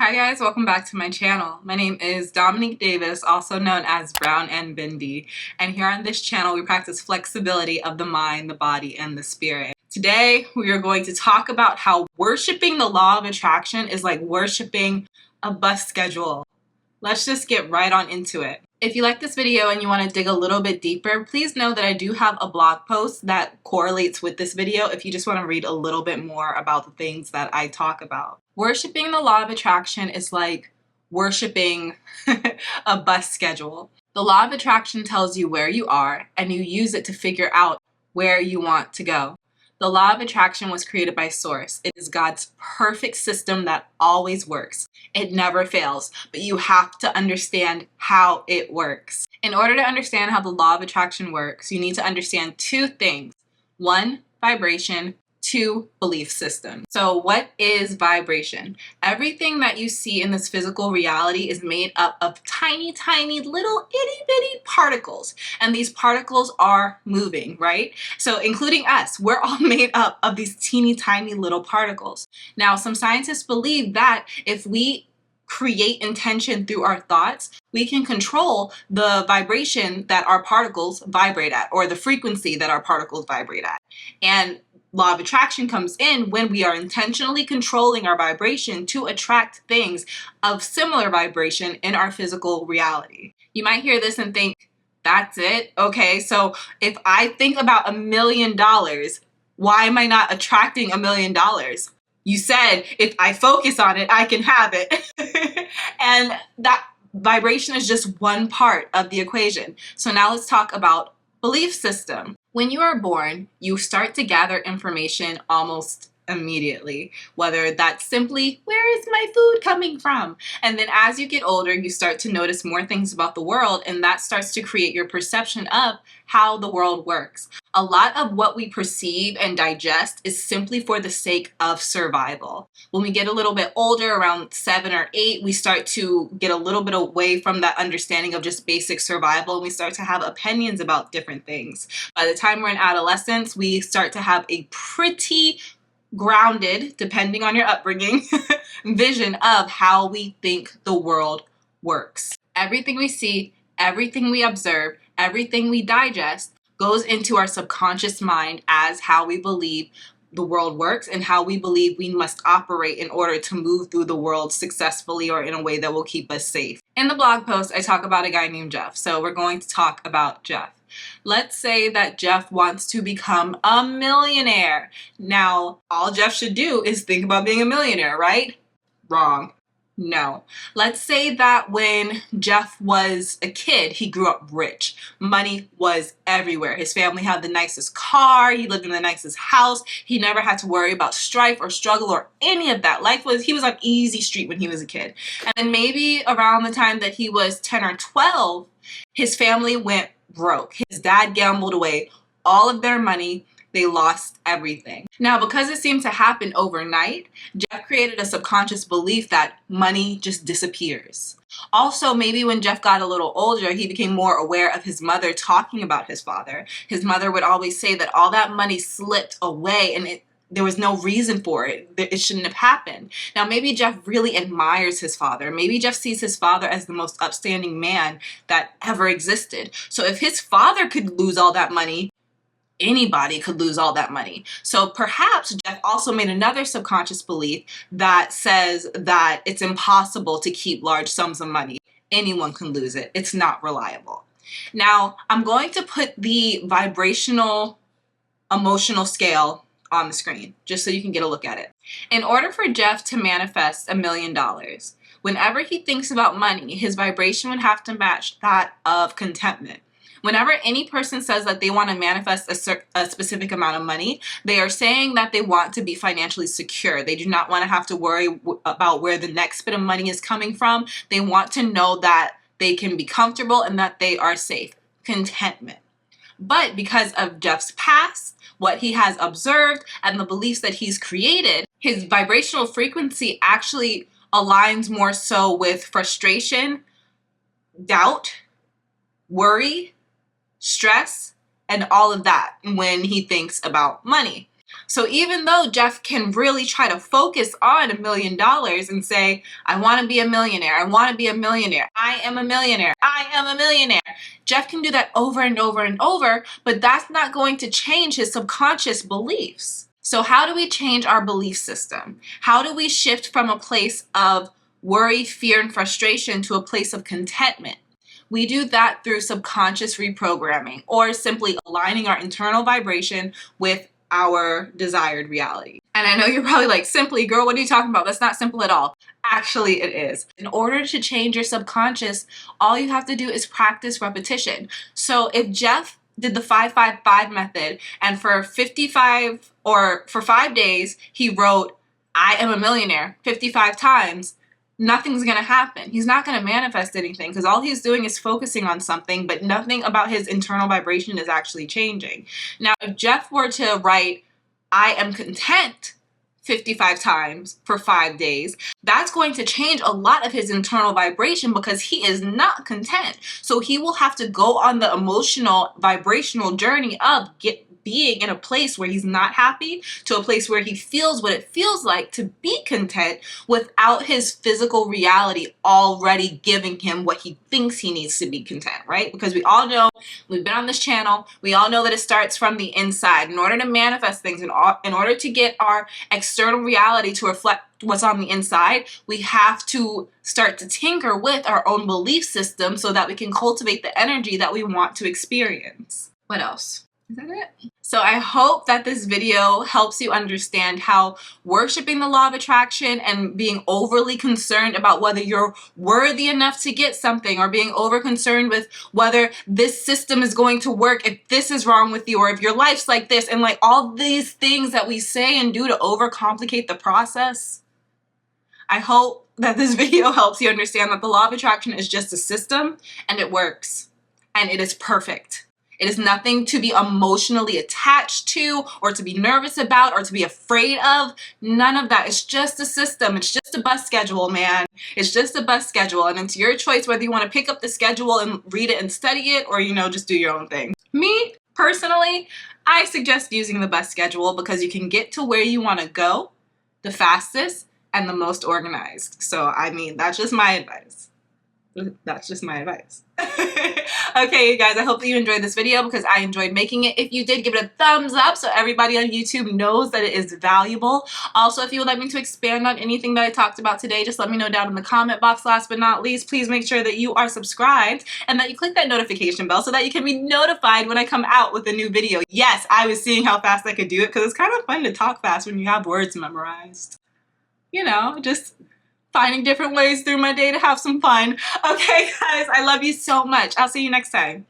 Hi guys, welcome back to my channel. My name is Dominique Davis, also known as Brown and Bindi, and here on this channel we practice flexibility of the mind, the body, and the spirit. Today we are going to talk about how worshiping the law of attraction is like worshiping a bus schedule. Let's just get right on into it. If you like this video and you want to dig a little bit deeper, please know that I do have a blog post that correlates with this video if you just want to read a little bit more about the things that I talk about. Worshiping the law of attraction is like worshiping a bus schedule. The law of attraction tells you where you are and you use it to figure out where you want to go. The law of attraction was created by Source. It is God's perfect system that always works. It never fails, but you have to understand how it works. In order to understand how the law of attraction works, you need to understand two things. One, vibration. Two, belief system. So what is vibration? Everything that you see in this physical reality is made up of tiny, tiny little itty bitty particles. And these particles are moving, right? So including us, we're all made up of these teeny tiny little particles. Now, some scientists believe that if we create intention through our thoughts, we can control the vibration that our particles vibrate at, or the frequency that our particles vibrate at. And law of attraction comes in when we are intentionally controlling our vibration to attract things of similar vibration in our physical reality. You might hear this and think, that's it? Okay, so if I think about $1 million, why am I not attracting $1 million? You said, if I focus on it, I can have it. And that vibration is just one part of the equation. So now let's talk about belief system. When you are born, you start to gather information almost immediately, whether that's simply, where is my food coming from? And then as you get older, you start to notice more things about the world, and that starts to create your perception of how the world works. A lot of what we perceive and digest is simply for the sake of survival. When we get a little bit older, around 7 or 8, we start to get a little bit away from that understanding of just basic survival, and we start to have opinions about different things. By the time we're in adolescence, we start to have a pretty grounded, depending on your upbringing, vision of how we think the world works. Everything we see, everything we observe, everything we digest goes into our subconscious mind as how we believe the world works and how we believe we must operate in order to move through the world successfully or in a way that will keep us safe. In the blog post, I talk about a guy named Jeff, so we're going to talk about Jeff. Let's say that Jeff wants to become a millionaire. Now, all Jeff should do is think about being a millionaire, right? Wrong. No. Let's say that when Jeff was a kid, he grew up rich. Money was everywhere. His family had the nicest car. He lived in the nicest house. He never had to worry about strife or struggle or any of that. He was on easy street when he was a kid. And then maybe around the time that he was 10 or 12, his family went broke. His dad gambled away all of their money. They lost everything. Now, because it seemed to happen overnight, Jeff created a subconscious belief that money just disappears. Also, maybe when Jeff got a little older, he became more aware of his mother talking about his father. His mother would always say that all that money slipped away and there was no reason for it. It shouldn't have happened. Now, maybe Jeff really admires his father. Maybe Jeff sees his father as the most upstanding man that ever existed. So if his father could lose all that money, anybody could lose all that money. So perhaps Jeff also made another subconscious belief that says that it's impossible to keep large sums of money. Anyone can lose it. It's not reliable. Now, I'm going to put the vibrational emotional scale on the screen just so you can get a look at it. In order for Jeff to manifest $1 million, whenever he thinks about money, his vibration would have to match that of contentment. Whenever any person says that they want to manifest a specific amount of money, they are saying that they want to be financially secure. They do not want to have to worry about where the next bit of money is coming from. They want to know that they can be comfortable and that they are safe. Contentment. But because of Jeff's past, what he has observed, and the beliefs that he's created, his vibrational frequency actually aligns more so with frustration, doubt, worry, stress, and all of that when he thinks about money. So even though Jeff can really try to focus on $1 million and say, I want to be a millionaire, I want to be a millionaire, I am a millionaire, I am a millionaire. Jeff can do that over and over and over, but that's not going to change his subconscious beliefs. So how do we change our belief system? How do we shift from a place of worry, fear, and frustration to a place of contentment? We do that through subconscious reprogramming, or simply aligning our internal vibration with our desired reality. And I know you're probably like, simply, girl, what are you talking about? That's not simple at all. Actually, it is. In order to change your subconscious, all you have to do is practice repetition. So if Jeff did the 5-5-5 method, and for 5 days, he wrote, I am a millionaire 55 times, nothing's gonna happen. He's not gonna manifest anything, because all he's doing is focusing on something, but nothing about his internal vibration is actually changing. Now, if Jeff were to write, I am content 55 times for 5 days, that's going to change a lot of his internal vibration, because he is not content. So he will have to go on the emotional, vibrational journey of being in a place where he's not happy to a place where he feels what it feels like to be content without his physical reality already giving him what he thinks he needs to be content, right? Because we all know, we've been on this channel, we all know that it starts from the inside. In order to manifest things, in order to get our external reality to reflect what's on the inside, we have to start to tinker with our own belief system so that we can cultivate the energy that we want to experience. What else? Is that it? So I hope that this video helps you understand how worshiping the law of attraction and being overly concerned about whether you're worthy enough to get something, or being over concerned with whether this system is going to work, if this is wrong with you, or if your life's like this, and like all these things that we say and do to overcomplicate the process. I hope that this video helps you understand that the law of attraction is just a system, and it works, and it is perfect. It is nothing to be emotionally attached to, or to be nervous about, or to be afraid of. None of that. It's just a system. It's just a bus schedule, man. It's just a bus schedule, and it's your choice whether you want to pick up the schedule and read it and study it, or, you know, just do your own thing. Me, personally, I suggest using the bus schedule, because you can get to where you want to go the fastest and the most organized. So, I mean, that's just my advice. That's just my advice. Okay, you guys, I hope that you enjoyed this video, because I enjoyed making it. If you did, give it a thumbs up so everybody on YouTube knows that it is valuable. Also, if you would like me to expand on anything that I talked about today, just let me know down in the comment box. Last but not least, please make sure that you are subscribed and that you click that notification bell so that you can be notified when I come out with a new video. Yes, I was seeing how fast I could do it, because it's kind of fun to talk fast when you have words memorized. You know, just finding different ways through my day to have some fun. Okay, guys, I love you so much. I'll see you next time.